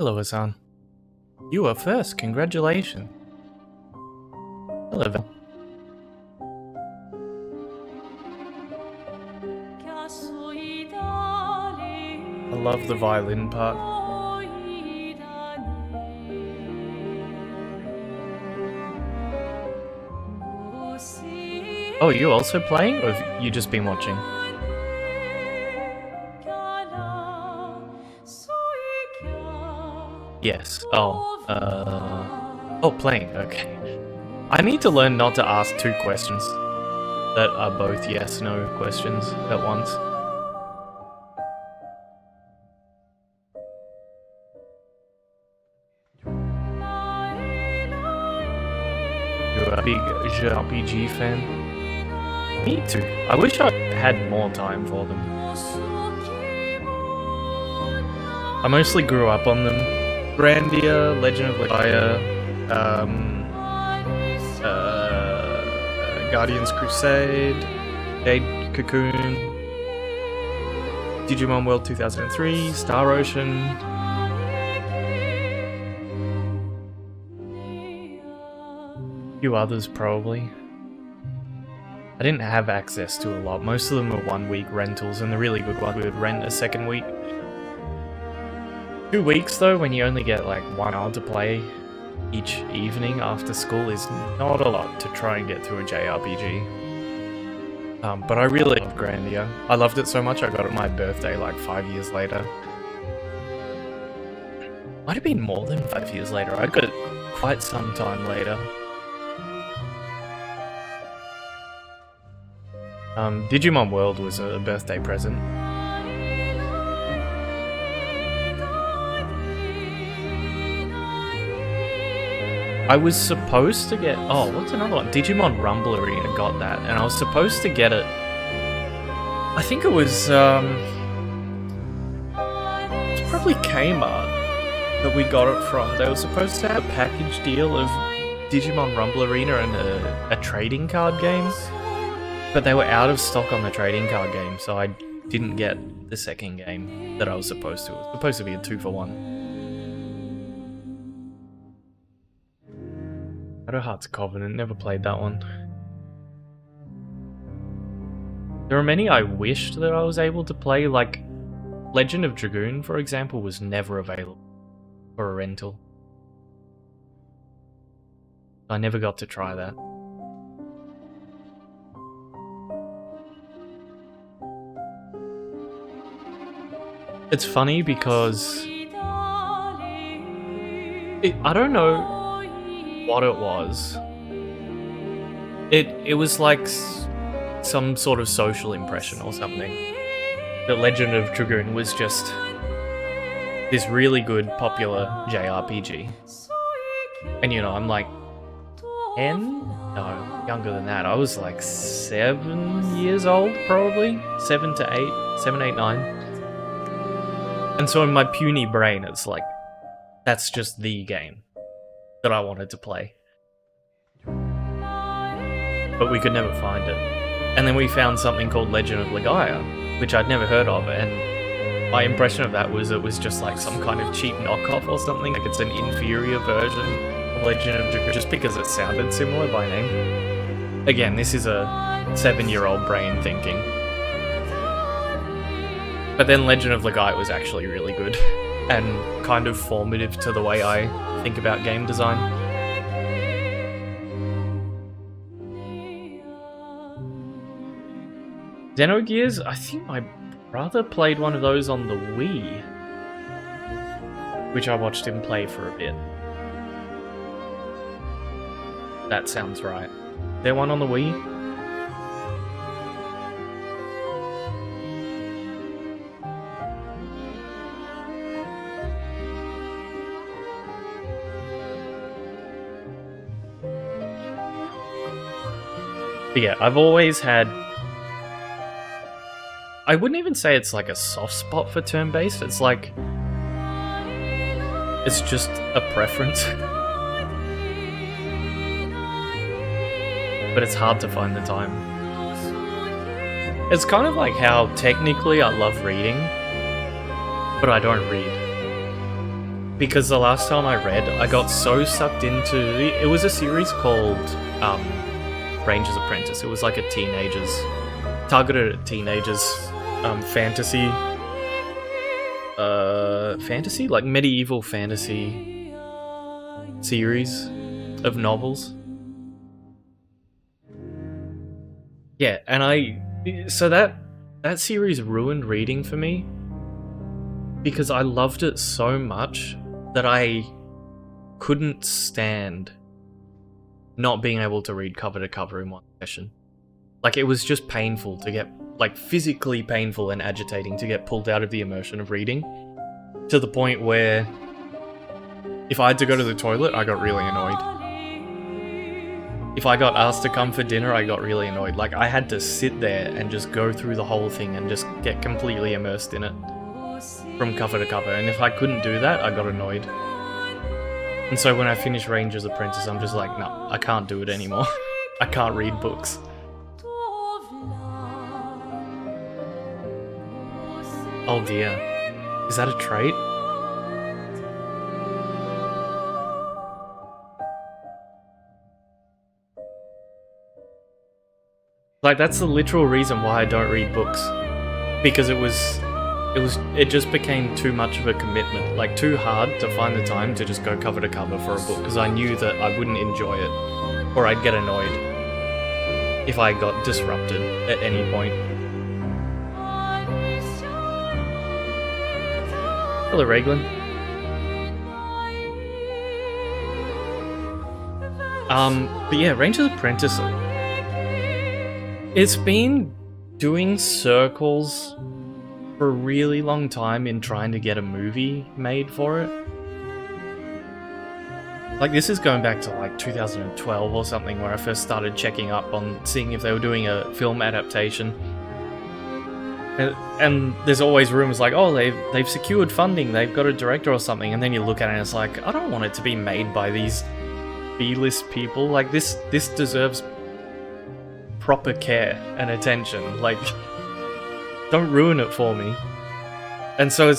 Hello, Hassan. You are first, congratulations. Hello, Val. I love the violin part. Oh, are you also playing, or have you just been watching? Yes. Oh, playing, okay. I need to learn not to ask two questions that are both yes-no questions at once. You're a big JRPG fan? Me too. I wish I had more time for them. I mostly grew up on them. Grandia, Legend of Legaia, Guardians Crusade, Jade Cocoon, Digimon World 2003, Star Ocean. A few others probably. I didn't have access to a lot. Most of them were 1 week rentals, and the really good ones we would rent a second week. 2 weeks though, when you only get like 1 hour to play each evening after school, is not a lot to try and get through a JRPG. But I really love Grandia. I loved it so much I got it my birthday like 5 years later. Might have been more than 5 years later. I got it quite some time later. Digimon World was a birthday present. I was supposed to get... Oh, what's another one? Digimon Rumble Arena got that, and I was supposed to get it... I think it was probably Kmart that we got it from. They were supposed to have a package deal of Digimon Rumble Arena and a trading card game, but they were out of stock on the trading card game, so I didn't get the second game that I was supposed to. It was supposed to be a 2-for-1. Shadow Heart's Covenant, never played that one. There are many I wished that I was able to play, like Legend of Dragoon, for example, was never available for a rental. I never got to try that. It's funny because I don't know what it was. It was like some sort of social impression or something. The Legend of Dragoon was just this really good, popular JRPG. And you know, I'm like 10? No, younger than that. I was like 7 years old, probably. 7 to 8, 7, 8, 9. And so in my puny brain, it's like, that's just the game that I wanted to play. But we could never find it. And then we found something called Legend of Legaia, which I'd never heard of, and my impression of that was it was just like some kind of cheap knockoff or something, like it's an inferior version of Legend of Dragoon, just because it sounded similar by name. Again, this is a 7-year-old brain thinking. But then Legend of Legaia was actually really good, and kind of formative to the way I think about game design. Xenogears, I think my brother played one of those on the Wii, which I watched him play for a bit. That sounds right. Is there one on the Wii? But yeah, I've always had... I wouldn't even say it's like a soft spot for turn-based, it's like... It's just a preference. But it's hard to find the time. It's kind of like how technically I love reading, but I don't read. Because the last time I read, I got so sucked into it was a series called Ranger's Apprentice. It was like a targeted at teenagers, fantasy, like medieval fantasy series of novels. Yeah, and so that series ruined reading for me because I loved it so much that I couldn't stand not being able to read cover to cover in one session. Like, it was just painful to get, like, physically painful and agitating to get pulled out of the immersion of reading, to the point where if I had to go to the toilet, I got really annoyed. If I got asked to come for dinner, I got really annoyed. Like, I had to sit there and just go through the whole thing and just get completely immersed in it from cover to cover, and if I couldn't do that, I got annoyed. And so when I finished Ranger's Apprentice, I'm just like, no, I can't do it anymore. I can't read books. Oh dear. Is that a trait? Like, that's the literal reason why I don't read books. Because it just became too much of a commitment. Like, too hard to find the time to just go cover to cover for a book, because I knew that I wouldn't enjoy it, or I'd get annoyed if I got disrupted at any point. Hello, Raglan. But yeah, Ranger's Apprentice, it's been doing circles for a really long time in trying to get a movie made for it. Like, this is going back to like 2012 or something, where I first started checking up on seeing if they were doing a film adaptation. And there's always rumors like, oh, they've secured funding, they've got a director or something, and then you look at it and it's like, I don't want it to be made by these B-list people. Like, this deserves proper care and attention. Like, don't ruin it for me. And so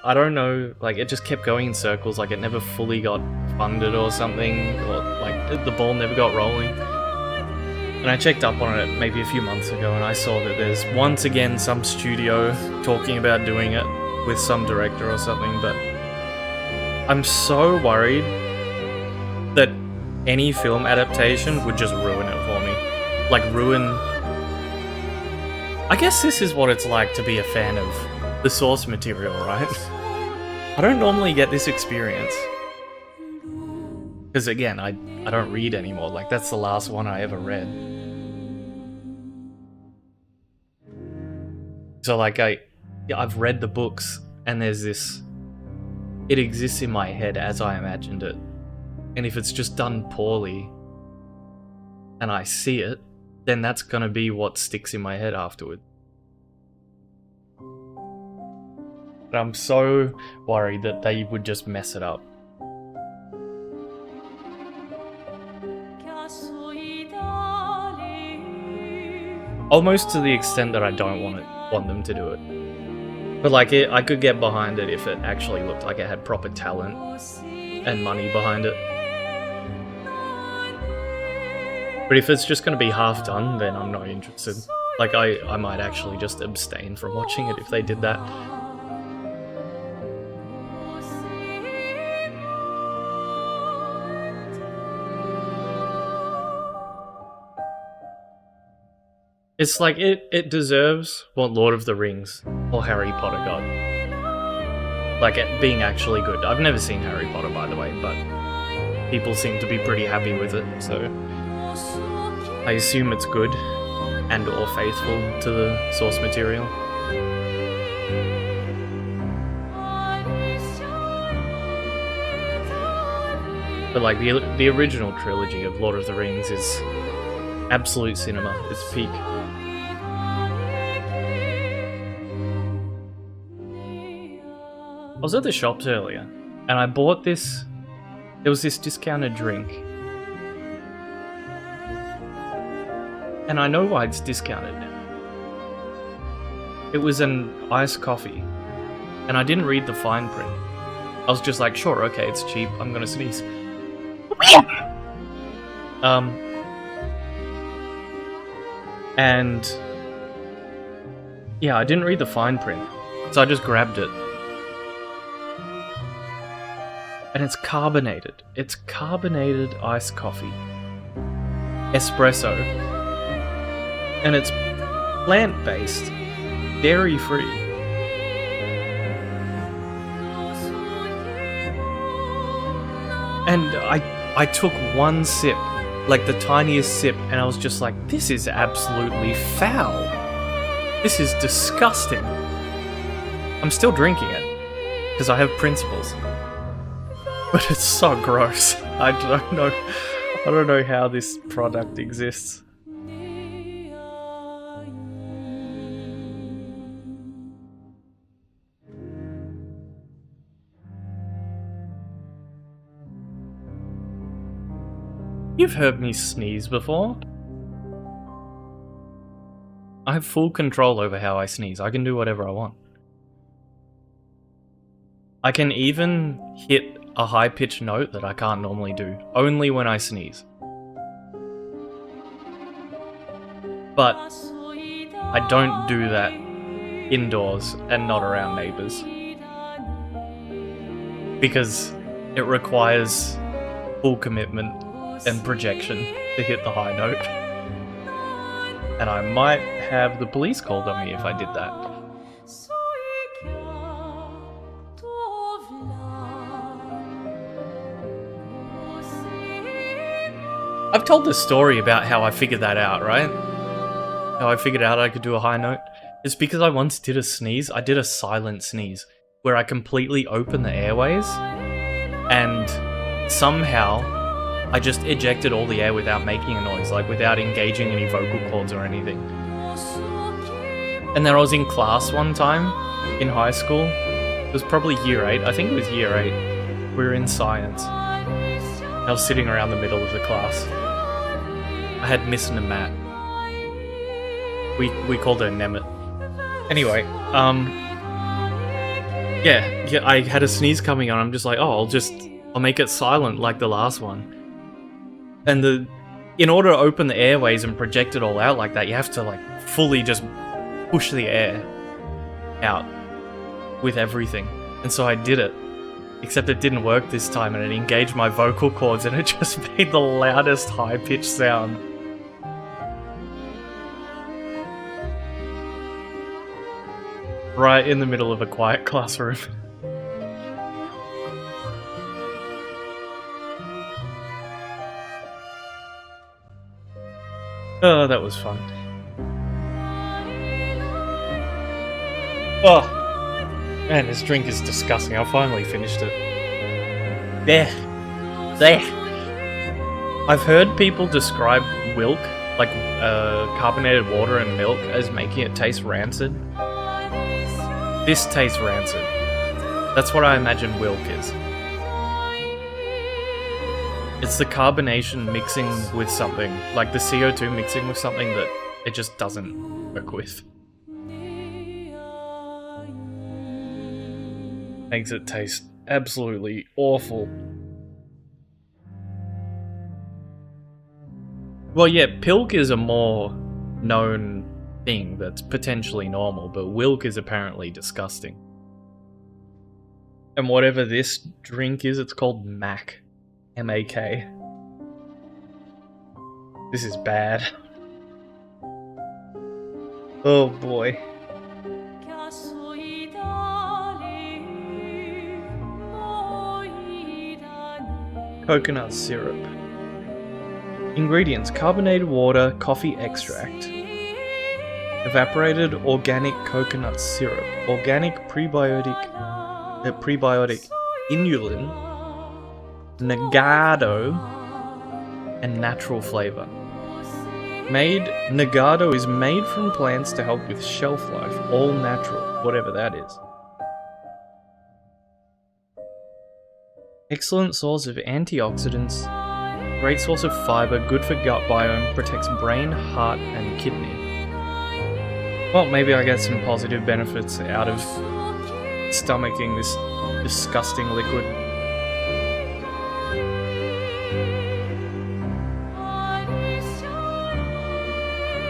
I don't know, like, it just kept going in circles, like it never fully got funded or something, or like the ball never got rolling. And I checked up on it maybe a few months ago, and I saw that there's once again some studio talking about doing it with some director or something, but I'm so worried that any film adaptation would just ruin it for me. Like, ruin... I guess this is what it's like to be a fan of the source material, right? I don't normally get this experience. Because again, I don't read anymore. Like, that's the last one I ever read. So like, I've read the books, and there's this... It exists in my head as I imagined it. And if it's just done poorly, and I see it, then that's gonna be what sticks in my head afterward. But I'm so worried that they would just mess it up. Almost to the extent that I don't want them to do it. But like, I could get behind it if it actually looked like it had proper talent and money behind it. But if it's just going to be half done, then I'm not interested. Like, I might actually just abstain from watching it if they did that. It's like, it deserves what Lord of the Rings or Harry Potter got. Like, it being actually good. I've never seen Harry Potter, by the way, but people seem to be pretty happy with it, so I assume it's good and or faithful to the source material. But like, the original trilogy of Lord of the Rings is absolute cinema. It's peak. I was at the shops earlier, and I bought this. There was this discounted drink. And I know why it's discounted now. It was an iced coffee, and I didn't read the fine print. I was just like, sure, okay, it's cheap, I'm gonna sneeze. And yeah, I didn't read the fine print, so I just grabbed it. And it's carbonated. It's carbonated iced coffee. Espresso. And it's plant-based, dairy-free. And I took one sip, like the tiniest sip, and I was just like, this is absolutely foul. This is disgusting. I'm still drinking it, because I have principles. But it's so gross. I don't know how this product exists. You've heard me sneeze before. I have full control over how I sneeze. I can do whatever I want. I can even hit a high-pitched note that I can't normally do, only when I sneeze. But I don't do that indoors and not around neighbors. Because it requires full commitment and projection to hit the high note. And I might have the police called on me if I did that. I've told this story about how I figured that out, right? How I figured out I could do a high note. It's because I once did a sneeze. I did a silent sneeze where I completely opened the airways and somehow I just ejected all the air without making a noise, like without engaging any vocal cords or anything. And then I was in class one time in high school. It was probably year 8. I think it was year 8. We were in science. I was sitting around the middle of the class. I had Miss Nemat. We called her Nemet. Anyway, yeah, I had a sneeze coming on. I'm just like, oh, I'll make it silent like the last one. And in order to open the airways and project it all out like that, you have to like fully just push the air out with everything. And so I did it. Except it didn't work this time, and it engaged my vocal cords, and it just made the loudest high-pitched sound. Right in the middle of a quiet classroom. Oh, that was fun. Oh, man, this drink is disgusting. I finally finished it. There. I've heard people describe Wilk, like carbonated water and milk, as making it taste rancid. This tastes rancid. That's what I imagine Wilk is. It's the carbonation mixing with something, like the CO2 mixing with something that it just doesn't work with. Makes it taste absolutely awful. Well, yeah, Pilk is a more known thing that's potentially normal, but Wilk is apparently disgusting. And whatever this drink is, it's called Mac. M-A-K. This is bad. Oh boy. Coconut syrup. Ingredients: carbonated water, coffee extract, evaporated organic coconut syrup, organic prebiotic inulin, Nagado, and natural flavor. Nagado is made from plants to help with shelf life, all natural, whatever that is. Excellent source of antioxidants, great source of fiber, good for gut biome, protects brain, heart, and kidney. Well, maybe I get some positive benefits out of stomaching this disgusting liquid.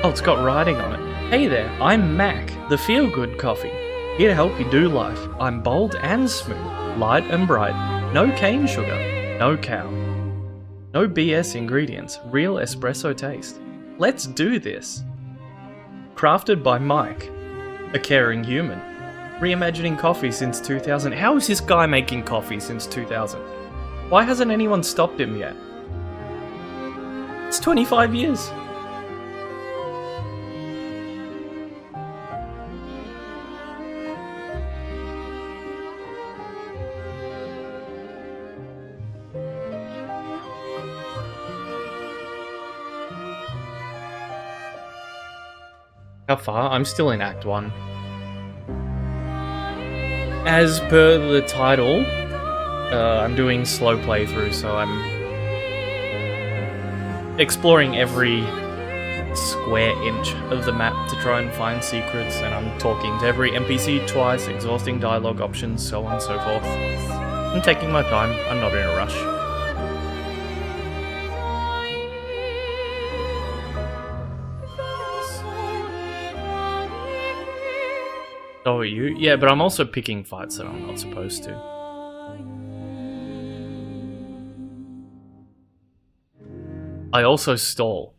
Oh, it's got writing on it. Hey there, I'm Mac, the feel-good coffee. Here to help you do life. I'm bold and smooth, light and bright. No cane sugar, no cow. No BS ingredients, real espresso taste. Let's do this. Crafted by Mike, a caring human. Reimagining coffee since 2000. How is this guy making coffee since 2000? Why hasn't anyone stopped him yet? It's 25 years. How far? I'm still in Act 1. As per the title, I'm doing slow playthrough, so I'm exploring every square inch of the map to try and find secrets, and I'm talking to every NPC twice, exhausting dialogue options, so on and so forth. I'm taking my time, I'm not in a rush. So are you? Yeah, but I'm also picking fights that I'm not supposed to. I also stall.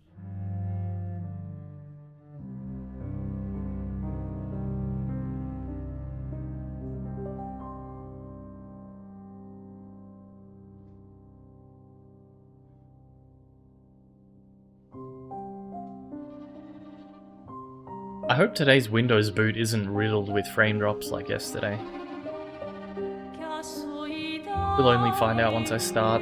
I hope today's Windows boot isn't riddled with frame drops like yesterday. We'll only find out once I start.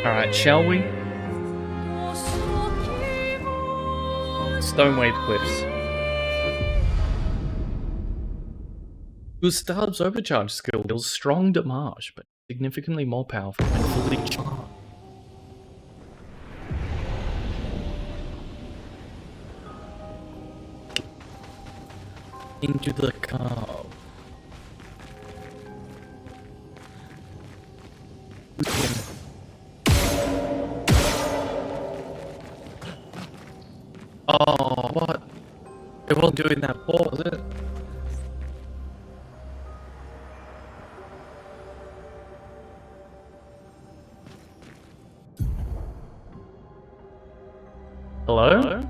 Alright, shall we? Stonewave Cliffs. Gustav's overcharge skill deals strong damage, but significantly more powerful when fully charged. Into the car. Oh, what? It wasn't doing that before, was it? Hello? Hello?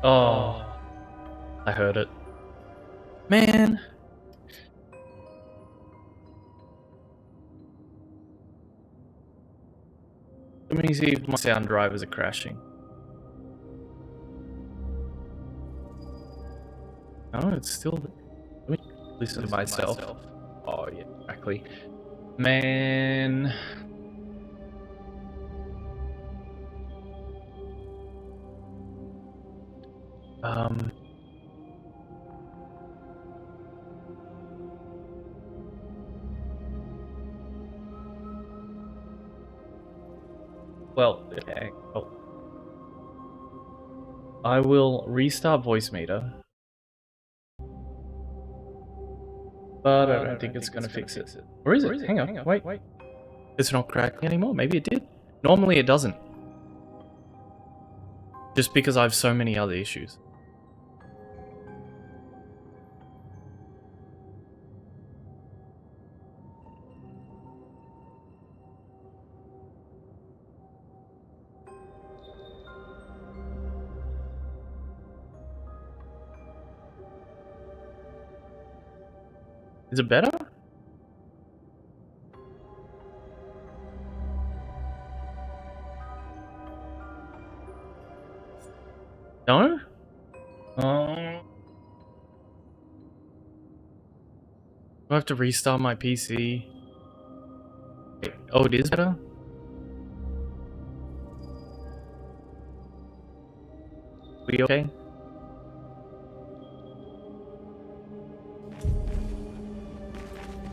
Oh, I heard it. Man. Let me see if my sound drivers are crashing. Oh, it's still... Let me listen to myself. Oh, yeah, exactly. Man... Well, okay. Oh. I will restart voice meter. But I don't think it's gonna fix it. Or is it? Hang on, wait. It's not cracking anymore? Maybe it did? Normally it doesn't. Just because I have so many other issues. Is it better? No? Do I have to restart my PC? Oh, it is better? We okay?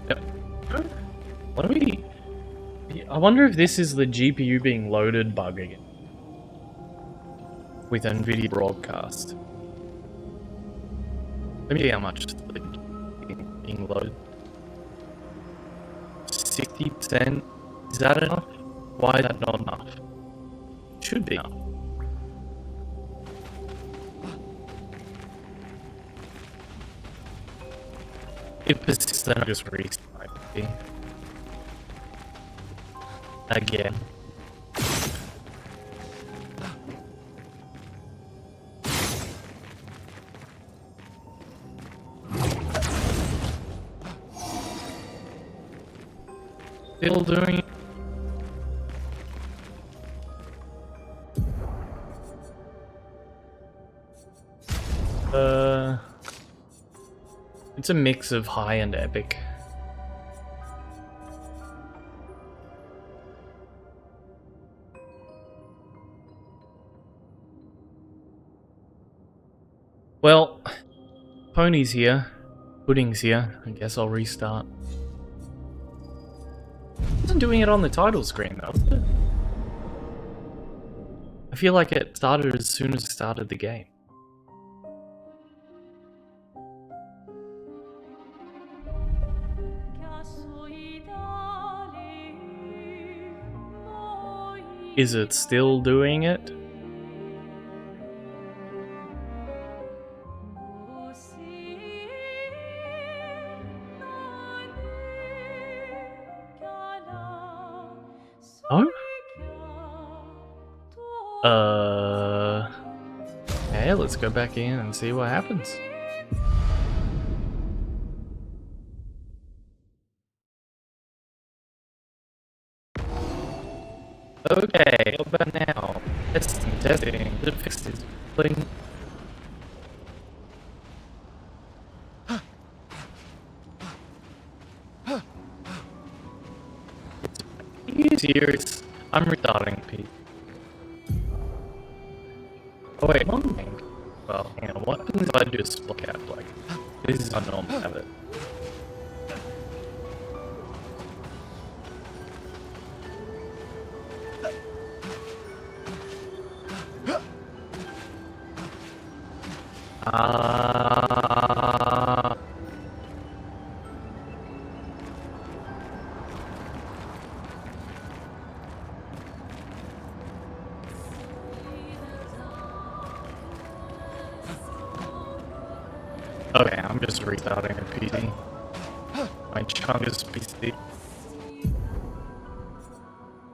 Yep. Let me... I wonder if this is the GPU being loaded bug again. With NVIDIA Broadcast. Let me see how much the being loaded. 60%? Is that enough? Why is that not enough? Should be enough. If it persists, then I'll just restart it. Again. Still doing it. It's a mix of high and epic. Well, Pony's here. Pudding's here. I guess I'll restart. It wasn't doing it on the title screen though, was it? I feel like it started as soon as I started the game. Is it still doing it? Oh? Okay, let's go back in and see what happens. Okay, what about now? Testing. Did it fix this thing? Are you serious? I'm restarting, Pete. Oh wait, one thing. Well, hang on, what happens if I do a split cap? Like, this is a normal habit. Okay, I'm just restarting a PC. My chungus PC.